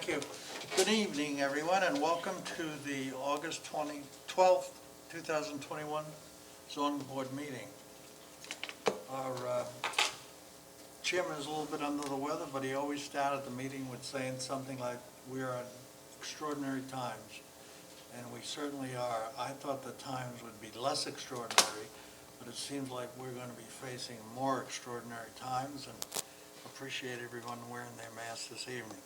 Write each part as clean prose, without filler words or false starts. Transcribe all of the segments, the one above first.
Thank you. Good evening, everyone, and welcome to the August 12th, 2021 zoning board meeting. Our chairman is a little bit under the weather, but he always started the meeting with saying something like, "We are in extraordinary times," and we certainly are. I thought the times would be less extraordinary, but it seems like we're going to be facing more extraordinary times, and appreciate everyone wearing their masks this evening.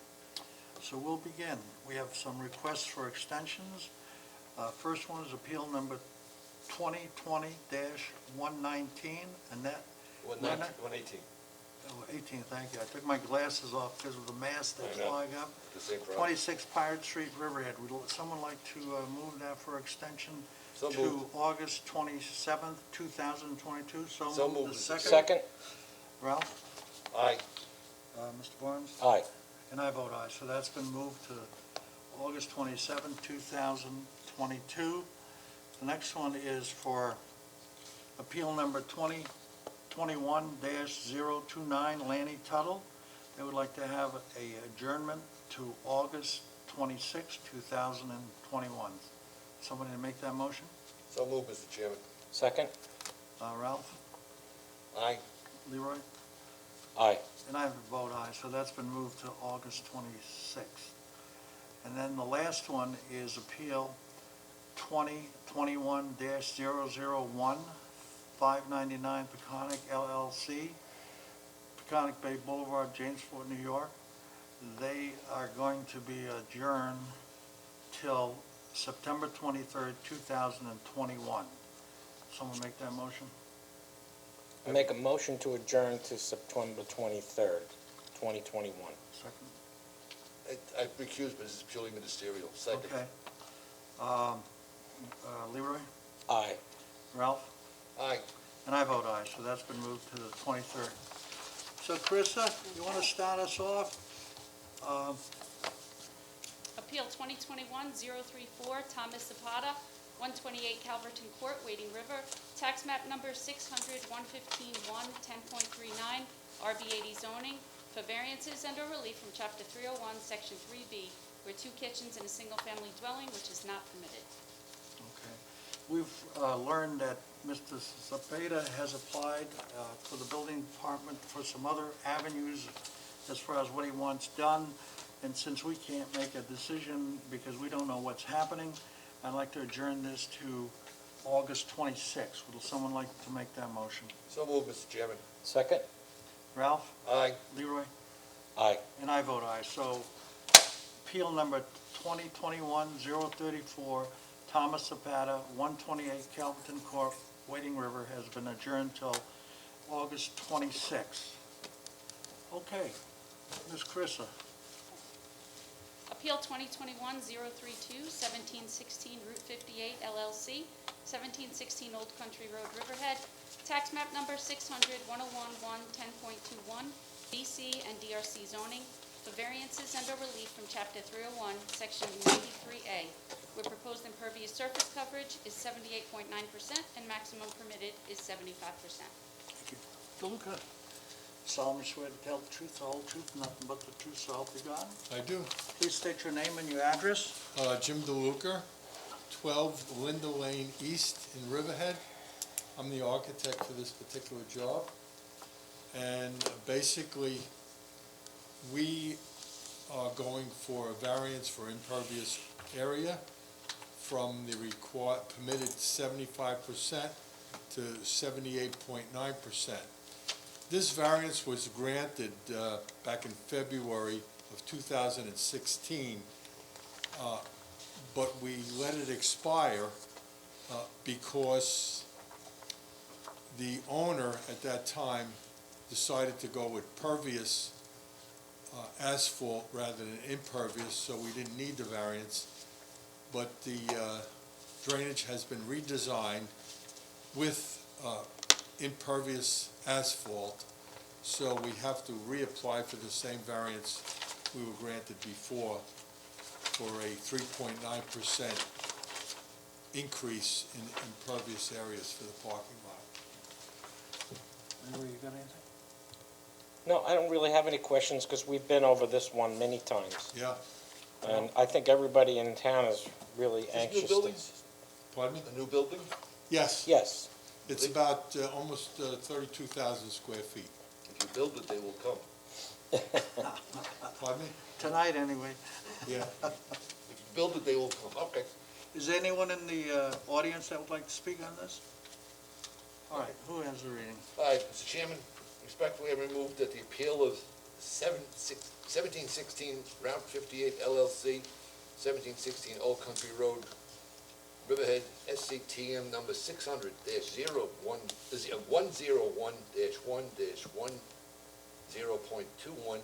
So we'll begin. We have some requests for extensions. First one is appeal number 2020-119, Annette. 118. Oh, 18, thank you. I took my glasses off because of the mask that's I know. flying up. The same problem. 26 Pirate Street, Riverhead. Would someone like to move that for extension So to moved. August 27th, 2022? So moved. moved. The second? Second? Ralph? Aye. Mr. Barnes? Aye. And I vote aye. So that's been moved to August 27, 2022. The next one is for appeal number 2021-029, Lanny Tuttle. They would like to have a adjournment to August 26, 2021. Somebody to make that motion? So moved, Mr. Chairman. Second? Ralph? Aye. Leroy? Aye. And I vote aye, so that's been moved to August 26th. And then the last one is appeal 2021-001, 599 Peconic LLC, Peconic Bay Boulevard, Jamesport, New York. They are going to be adjourned till September 23rd, 2021. Someone make that motion? I make a motion to adjourn to September 23rd, 2021. Second? I recuse, but this is purely ministerial. Second. Okay. Leroy? Aye. Ralph? Aye. And I vote aye, so that's been moved to the 23rd. So Carissa, you want to start us off? Appeal 2021-034, Thomas Zapata, 128 Calverton Court, Wading River, tax map number 600-115-1, 10.39, RB80 zoning, for variances and or relief from Chapter 301, Section 3B, where 2 kitchens and a single-family dwelling, which is not permitted. Okay. We've learned that Mr. Zapata has applied for the building department for some other avenues as far as what he wants done. And since we can't make a decision because we don't know what's happening, I'd like to adjourn this to August 26th. Would someone like to make that motion? So moved, Mr. Chairman. Second? Ralph? Aye. Leroy? Aye. And I vote aye. So appeal number 2021-034, Thomas Zapata, 128 Calverton Court, Wading River, has been adjourned till August 26th. Okay, Ms. Carissa. Appeal 2021-032, 1716 Route 58 LLC, 1716 Old Country Road, Riverhead, tax map number 600-101-1, 10.21, BC and DRC zoning, for variances and or relief from Chapter 301, Section 93A, where proposed impervious surface coverage is 78.9% and maximum permitted is 75%. Thank you. DeLuca, solemnly swear to tell the truth, the whole truth, nothing but the truth, so help you God. I do. Please state your name and your address. Jim DeLuca, 12 Linda Lane East in Riverhead. I'm the architect for this particular job. And basically, we are going for a variance for impervious area from the permitted 75% to 78.9%. This variance was granted back in February of 2016, but we let it expire because the owner at that time decided to go with pervious asphalt rather than impervious, so we didn't need the variance. But the drainage has been redesigned with impervious asphalt, so we have to reapply for the same variance we were granted before for a 3.9% increase in impervious areas for the parking lot. Leroy, you got anything? No, I don't really have any questions because we've been over this one many times. Yeah, And I think everybody in town is really Is anxious this new to... building? Pardon me? A new building? Yes, Yes, it's about almost 32,000 square feet. If you build it, they will come. Pardon me? Tonight, anyway. Yeah. If you build it, they will come. Okay. Is there anyone in the audience that would like to speak on this? All right, who has the reading? All right, Mr. Chairman, respectfully, I remove that the appeal of 1716 Route 58 LLC, 1716 Old Country Road, Riverhead, SCTM number 101-1-1.21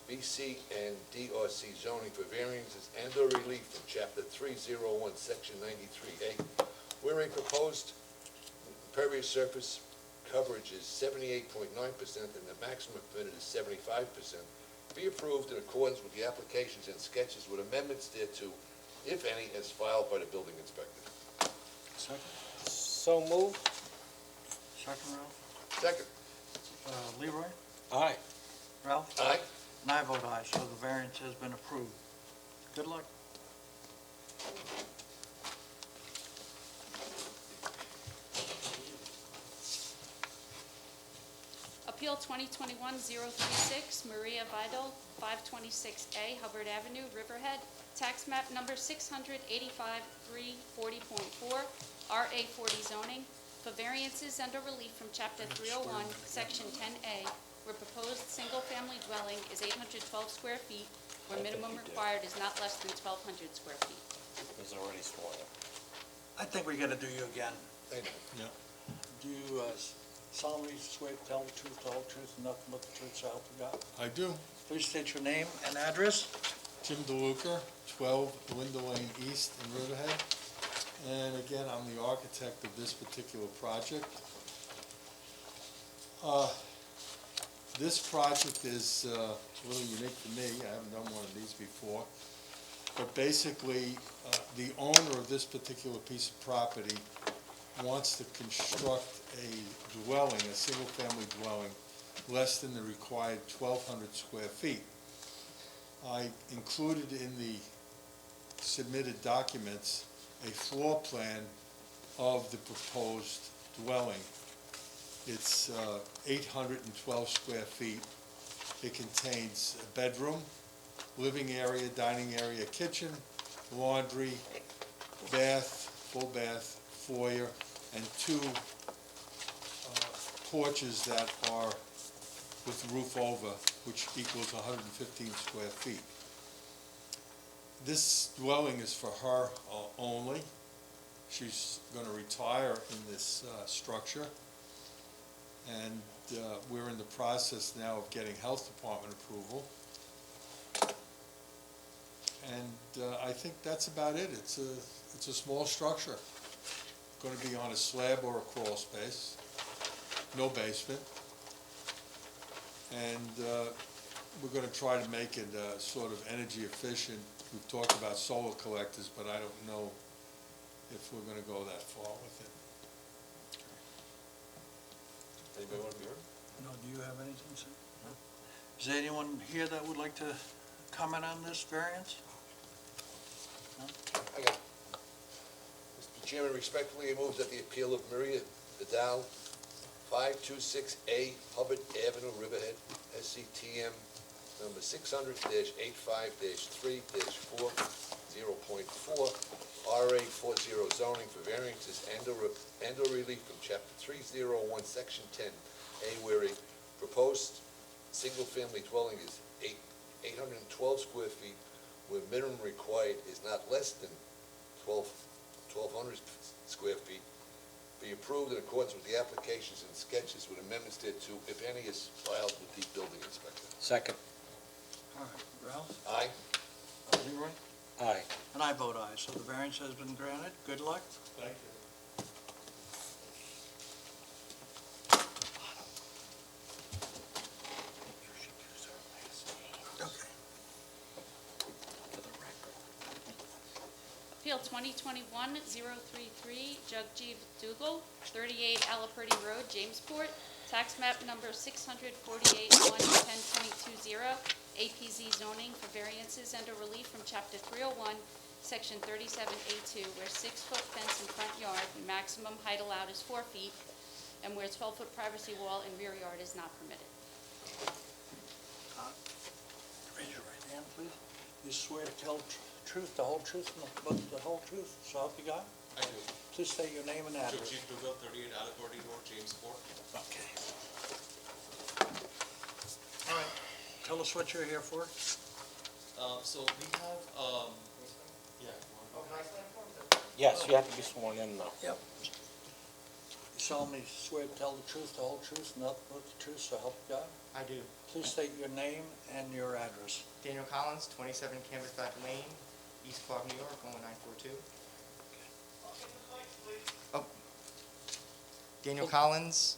BC and DRC zoning for variances and/or relief from Chapter 301, Section 93A, wherein proposed impervious surface coverage is 78.9% and the maximum permitted is 75%, be approved in accordance with the applications and sketches with amendments thereto, if any, as filed by the building inspector. Second? so moved. Second, Ralph? Second. Leroy? Aye. Ralph? Aye. And I vote aye, so the variance has been approved. Good luck. Appeal 2021-036, Maria Vidal, 526A Hubbard Avenue, Riverhead, tax map number 685-340.4, RA40 zoning, for variances and/or relief from Chapter 301, Section 10A, where proposed single-family dwelling is 812 square feet, where minimum required is not less than 1,200 square feet. He's already sworn in. I think we gotta do you again. Thank you. Yeah. Do you solemnly swear to tell the truth, the whole truth, and nothing but the truth, so help you God? I do. Please state your name and address. Jim DeLuca, 12 Linda Lane East in Riverhead. And again, I'm the architect of this particular project. This project is a little unique to me. I haven't done one of these before. But basically, the owner of this particular piece of property wants to construct a dwelling, a single-family dwelling, less than the required 1,200 square feet. I included in the submitted documents a floor plan of the proposed dwelling. It's 812 square feet. It contains a bedroom, living area, dining area, kitchen, laundry, bath, full bath, foyer, and two porches that are with the roof over, which equals 115 square feet. This dwelling is for her only. She's going to retire in this structure. And we're in the process now of getting health department approval. And I think that's about it. It's a small structure. Going to be on a slab or a crawl space, no basement. And we're going to try to make it sort of energy efficient. We've talked about solar collectors, but I don't know if we're going to go that far with it. Anybody want to be heard? No, do you have anything to say? Is there anyone here that would like to comment on this variance? I got it. Mr. Chairman, respectfully, I move that the appeal of Maria Vidal, 526A Hubbard Avenue, Riverhead, SCTM number 600-85-3-40.4, RA40 zoning for variances and/or relief from Chapter 301, Section 10A, where a proposed single-family dwelling is 812 square feet, where minimum required is not less than 1,200 square feet, be approved in accordance with the applications and sketches with amendments thereto, if any, is filed with the building inspector. Second. All right, Ralph? Aye. Leroy? Aye. And I vote aye, so the variance has been granted. Good luck. Thank you. Okay. Appeal 2021-033, Jagjeeb Dougal, 38 Alaperty Road, Jamesport, tax map number 648-1-10.20, APZ zoning for variances and or relief from Chapter 301, Section 37A2, where 6-foot fence in front yard, and maximum height allowed is 4 feet, and where 12-foot privacy wall in rear yard is not permitted. Raise your right hand, please. You swear to tell the truth, the whole truth, and but the whole truth, so help you God? I do. Please state your name and address. Jagjeet Dugal, 38 Alacordi Road, Jamesport. Okay. All right, tell us what you're here for. So we have, yeah. Yes, you have to be sworn in, though. Yep. You solemnly swear to tell the truth, the whole truth, and nothing but the truth, so help you God? I do. Please state your name and your address. Daniel Collins, 27 Canvasback Lane, East Quogue, New York, 11942. Oh. Daniel Collins,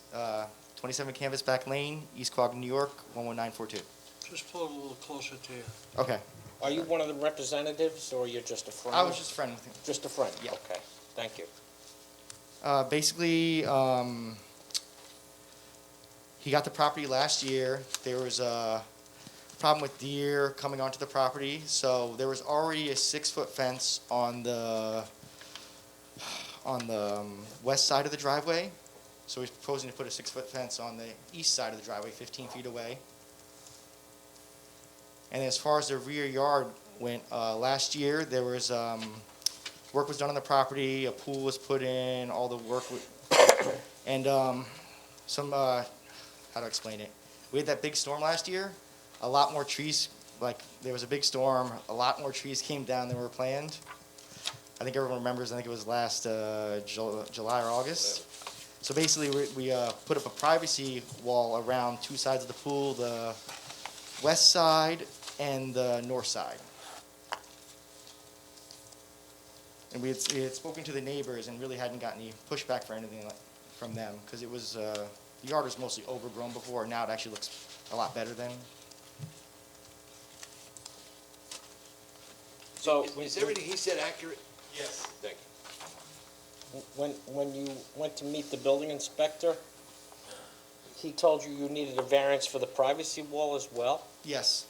27 Canvasback Lane, East Quogue, New York, 11942. Just pull it a little closer to you. Okay. Are you one of the representatives, or you're just a friend? I was just a friend with him. Just a friend? Yeah. Okay, thank you. Basically, he got the property last year. There was a problem with deer coming onto the property, so there was already a 6-foot fence on the west side of the driveway. So he's proposing to put a 6-foot fence on the east side of the driveway, 15 feet away. And as far as the rear yard went, last year there was work was done on the property, a pool was put in, all the work, and some, how do I explain it? We had that big storm last year. A lot more trees, like there was a big storm, a lot more trees came down than were planned. I think everyone remembers, I think it was last July or August. So basically we put up a privacy wall around 2 sides of the pool, the west side and the north side. And we had spoken to the neighbors and really hadn't gotten any pushback for anything from them, because it was, the yard was mostly overgrown before, now it actually looks a lot better than. So, Is everything he said accurate? Yes. Thank you. when you went to meet the building inspector, he told you needed a variance for the privacy wall as well? Yes,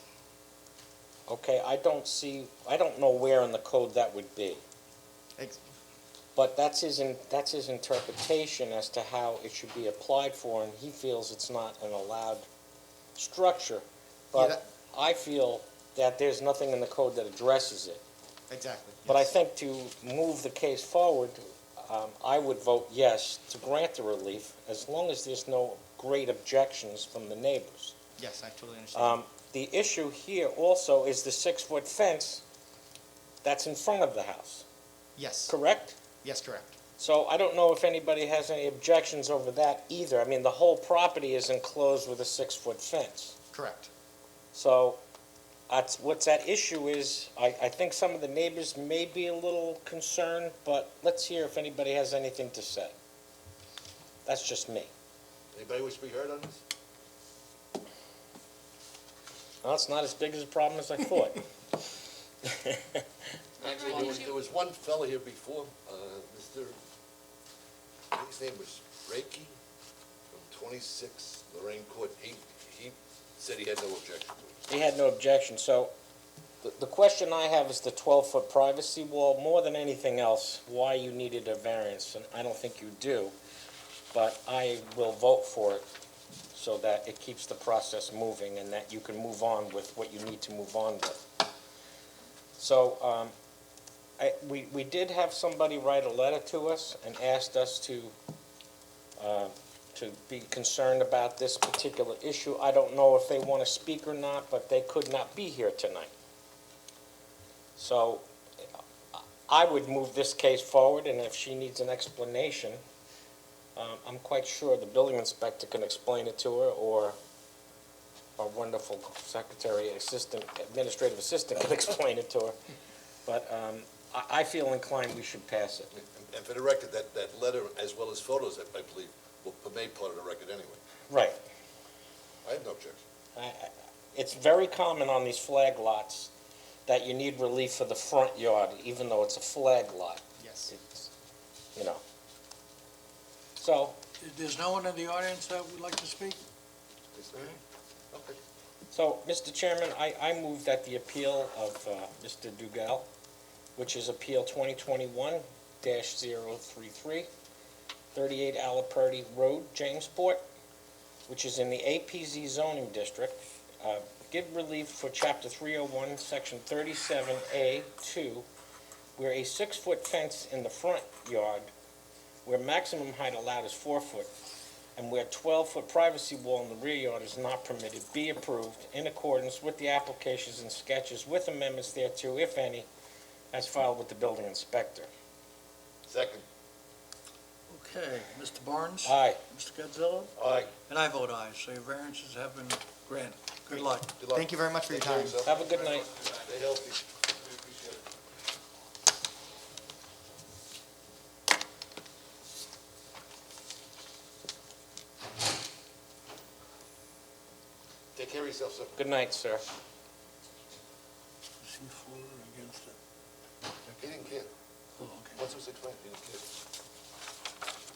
Okay, I don't know where in the code that would be. But that's his interpretation as to how it should be applied for, and he feels it's not an allowed structure. Yeah, But I feel that there's nothing in the code that addresses it. exactly. But I yes. think to move the case forward, I would vote yes to grant the relief, as long as there's no great objections from the neighbors. Yes, I totally understand. The issue here also is the 6-foot fence that's in front of the house, Yes, correct? yes, correct. So I don't know if anybody has any objections over that either. I mean, the whole property is enclosed with a 6-foot fence. Correct. So what's at issue is, I think some of the neighbors may be a little concerned, but let's hear if anybody has anything to say. That's just me. Anybody wish to be heard on this? Well, it's not as big as a problem as I thought. Actually, there was one fella here before, Mr., I think his name was Reiki from 26 Lorraine Court. He said he had no objection to it. He had no objection, so the question I have is the 12-foot privacy wall. More than anything else, why you needed a variance, and I don't think you do, but I will vote for it so that it keeps the process moving and that you can move on with what you need to move on with. So, we did have somebody write a letter to us and asked us to be concerned about this particular issue. I don't know if they want to speak or not, but they could not be here tonight. So, I would move this case forward, and if she needs an explanation, I'm quite sure the building inspector can explain it to her, or our wonderful secretary, administrative assistant can explain it to her. But I feel inclined we should pass it. And for the record, that letter, as well as photos, I believe, will be made part of the record anyway. Right. I have no objection. It's very common on these flag lots that you need relief for the front yard, even though it's a flag lot. Yes. It's, you know. So, There's no one in the audience that would like to speak? Is there any? Okay. So, Mr. Chairman, I move that the appeal of Mr. Dugal, which is Appeal 2021-033, 38 Alaperty Road, Jamesport, which is in the APZ zoning district, give relief for Chapter 301, Section 37A2, where a 6-foot fence in the front yard, where maximum height allowed is 4 foot, and where 12-foot privacy wall in the rear yard is not permitted, be approved in accordance with the applications and sketches with amendments thereto, if any, as filed with the building inspector. Second. Okay, Mr. Barnes? Aye. Mr. Godzilla? Aye. And I vote aye, so your variances have been granted. Good luck. Good luck. Thank you very much for your Take care of time. yourself. Have a good night. Stay healthy. We appreciate it. Take care of yourself, sir. Good night, sir. Is he for or against it? He didn't care. Oh, okay. Once it was explained, he didn't care.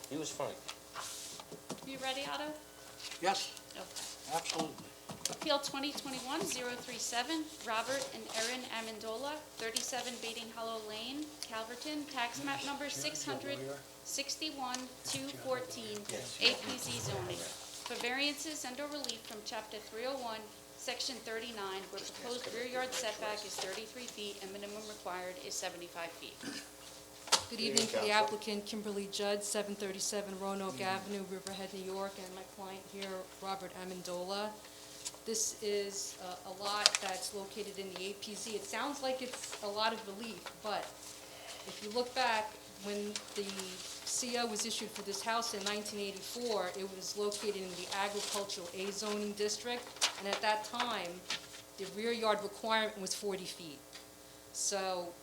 He was fine. You ready, Otto? Yes, Okay. absolutely. Appeal 2021-037, Robert and Erin Amendola, 37 Baiting Hollow Lane, Calverton, tax map number 661-214, APZ zoning, for variances and/or relief from Chapter 301, Section 39, where proposed rear yard setback is 33 feet and minimum required is 75 feet. Good evening to the applicant, Kimberly Judd, 737 Roanoke Avenue, Riverhead, New York, and my client here, Robert Amendola. This is a lot that's located in the APZ. It sounds like it's a lot of relief, but if you look back, when the CO was issued for this house in 1984, it was located in the agricultural A zoning district, and at that time, the rear yard requirement was 40 feet. So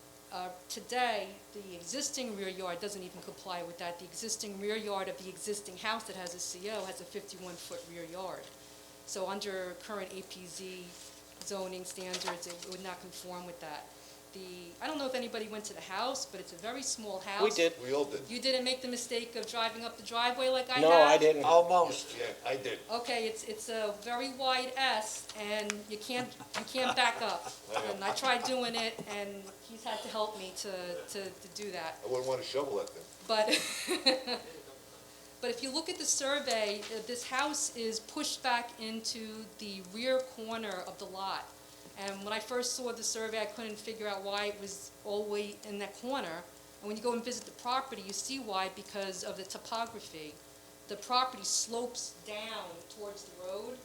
today, the existing rear yard doesn't even comply with that. The existing rear yard of the existing house that has a CO has a 51-foot rear yard. So under current APZ zoning standards, it would not conform with that. I don't know if anybody went to the house, but it's a very small house. We did. We all did. You didn't make the mistake of driving up the driveway like I have? No, I didn't. Almost. Yeah, I did. Okay, it's a very wide S, and you can't back up. And I tried doing it, and he's had to help me to do that. I wouldn't want to shovel that thing. But, but if you look at the survey, this house is pushed back into the rear corner of the lot. And when I first saw the survey, I couldn't figure out why it was all the way in that corner. And when you go and visit the property, you see why, because of the topography. The property slopes down towards the road,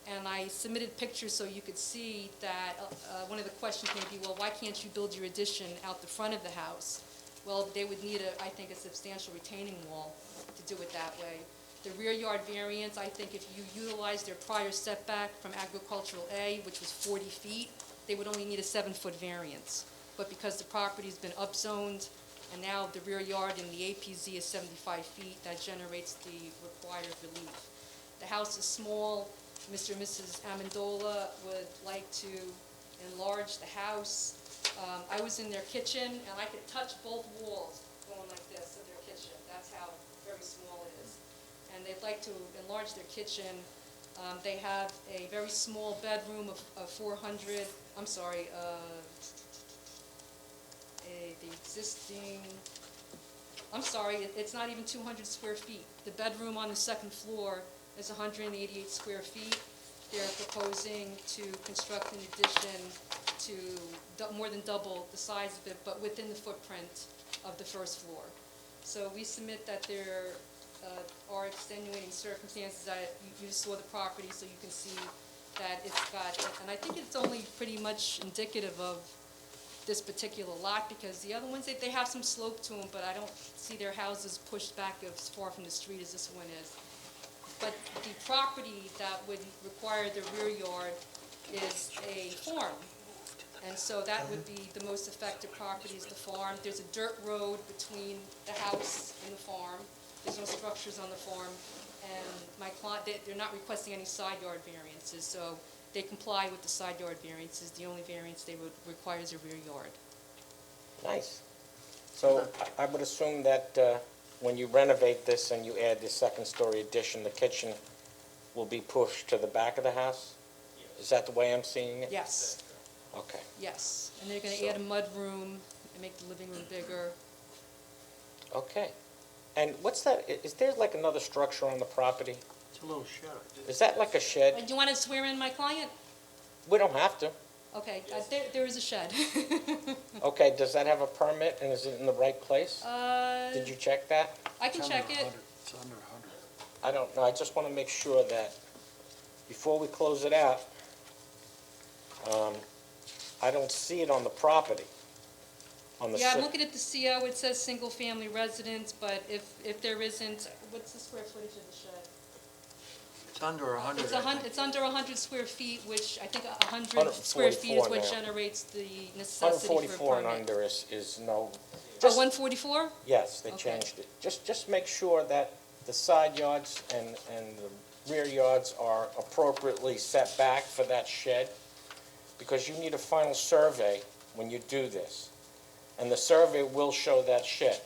and I submitted pictures so you could see that one of the questions may be, well, why can't you build your addition out the front of the house? Well, they would need, I think, a substantial retaining wall to do it that way. The rear yard variance, I think if you utilize their prior setback from agricultural A, which was 40 feet, they would only need a 7-foot variance. But because the property's been upzoned, and now the rear yard in the APZ is 75 feet, that generates the required relief. The house is small. Mr. and Mrs. Amendola would like to enlarge the house. I was in their kitchen, and I could touch both walls going like this of their kitchen. That's how very small it is. And they'd like to enlarge their kitchen. They have a very small bedroom of 400, I'm sorry, the existing, I'm sorry, it's not even 200 square feet. The bedroom on the second floor is 188 square feet. They're proposing to construct an addition to more than double the size of it, but within the footprint of the first floor. So we submit that there are extenuating circumstances. You saw the property, so you can see that it's got, and I think it's only pretty much indicative of this particular lot, because the other ones, they have some slope to them, but I don't see their houses pushed back as far from the street as this one is. But the property that would require the rear yard is a farm. And so that would be the most affected property is the farm. There's a dirt road between the house and the farm. There's no structures on the farm. And my client, they're not requesting any side yard variances, so they comply with the side yard variances. The only variance they would require is a rear yard. Nice. So I would assume that when you renovate this and you add the second-story addition, the kitchen will be pushed to the back of the house? Is that the way I'm seeing it? Yes, Okay. yes. And they're gonna add a mud room and make the living room bigger. Okay. And what's that, is there like another structure on the property? It's a little shed. Is that like a shed? Do you want to swear in my client? We don't have to. Okay, there is a shed. Okay, does that have a permit and is it in the right place? Did you check that? I can check it. It's under 100. I don't know, I just want to make sure that before we close it out, I don't see it on the property. On the Yeah, I'm si- looking at the CO, it says single-family residence, but if there isn't, what's the square footage of the shed? It's under 100. It's I think. it's under 100 square feet, which I think 100 square feet 144 is what now. generates the necessity for a 144 and permit. under is no, Oh, just, 144? yes, they Okay. changed it. Just make sure that the side yards and the rear yards are appropriately set back for that shed, because you need a final survey when you do this. And the survey will show that shed.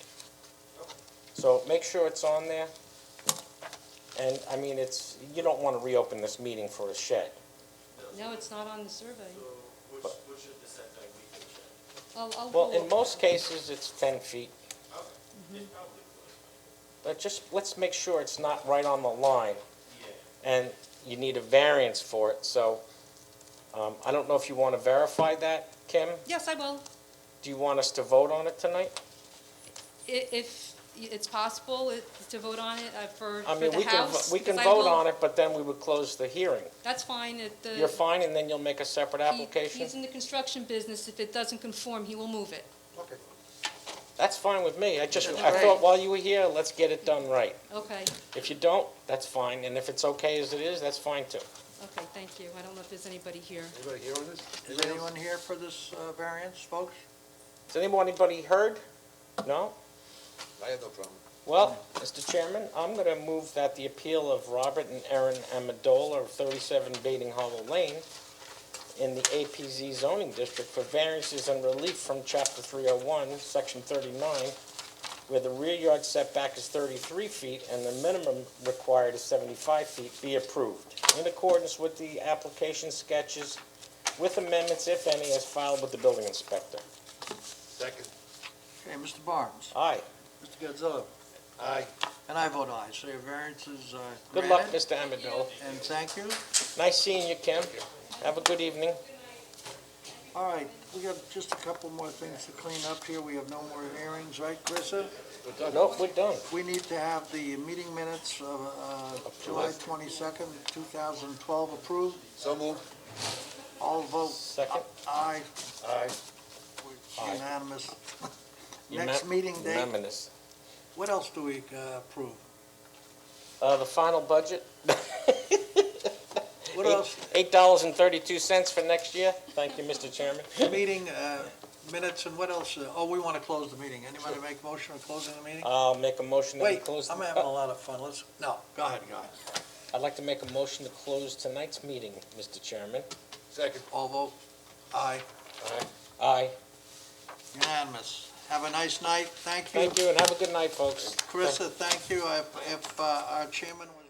So make sure it's on there. And, I mean, you don't want to reopen this meeting for a shed. No, it's not on the survey. Which should the setback be for the shed? I'll Well, go in look. most cases, it's 10 feet. But just, let's make sure it's not right on the line. And you need a variance for it, so I don't know if you want to verify that, Kim? Yes, I will. Do you want us to vote on it tonight? If it's possible to vote on it for I mean, the house. we can because I vote will- on it, but then we would close the hearing. That's fine. You're fine, and then you'll make a separate application? He's in the construction business. If it doesn't conform, he will move it. Okay. That's fine with me. I That's thought great. while you were here, let's get it done right. Okay, If you don't, that's fine, and if it's okay as it is, that's fine too. okay, thank you. I don't know if there's anybody here. Anybody here on this? Is anyone here for this variance, folks? Has anybody heard? No? I have no problem. Well, Mr. Chairman, I'm going to move that the appeal of Robert and Erin Amendola of 37 Bating Hollow Lane in the APZ zoning district for variances and relief from Chapter 301, Section 39, where the rear yard setback is 33 feet and the minimum required is 75 feet, be approved in accordance with the application sketches with amendments, if any, as filed with the building inspector. Second. Okay, Mr. Barnes, Aye. Mr. Gadzilla, Aye. and I vote aye. So your variance is Good luck, granted, Mr. Amendola. and thank you. Nice seeing you, Kim. Have a good evening. All right, we got just a couple more things to clean up here. We have no more hearings, right, Carissa? We're done. Nope, we're done. We need to have the meeting minutes of July 22nd, 2012 approved. So moved. All vote Second. aye, Aye. Aye. unanimous. Next meeting date, Unanimous. what else do we approve? The final budget, What else? $8.32 for next year. Thank you, Mr. Chairman. Meeting minutes and what else? Oh, we want to close the meeting. Anybody make a motion of closing the meeting? I'll make a motion that we Wait, close. I'm having a lot of fun. No, go ahead. I'd like to make a motion to close tonight's meeting, Mr. Chairman. Second. All vote aye, Aye. Aye. unanimous. Have a nice night. Thank you. Thank you, and have a good night, folks. Carissa, thank you. If our chairman was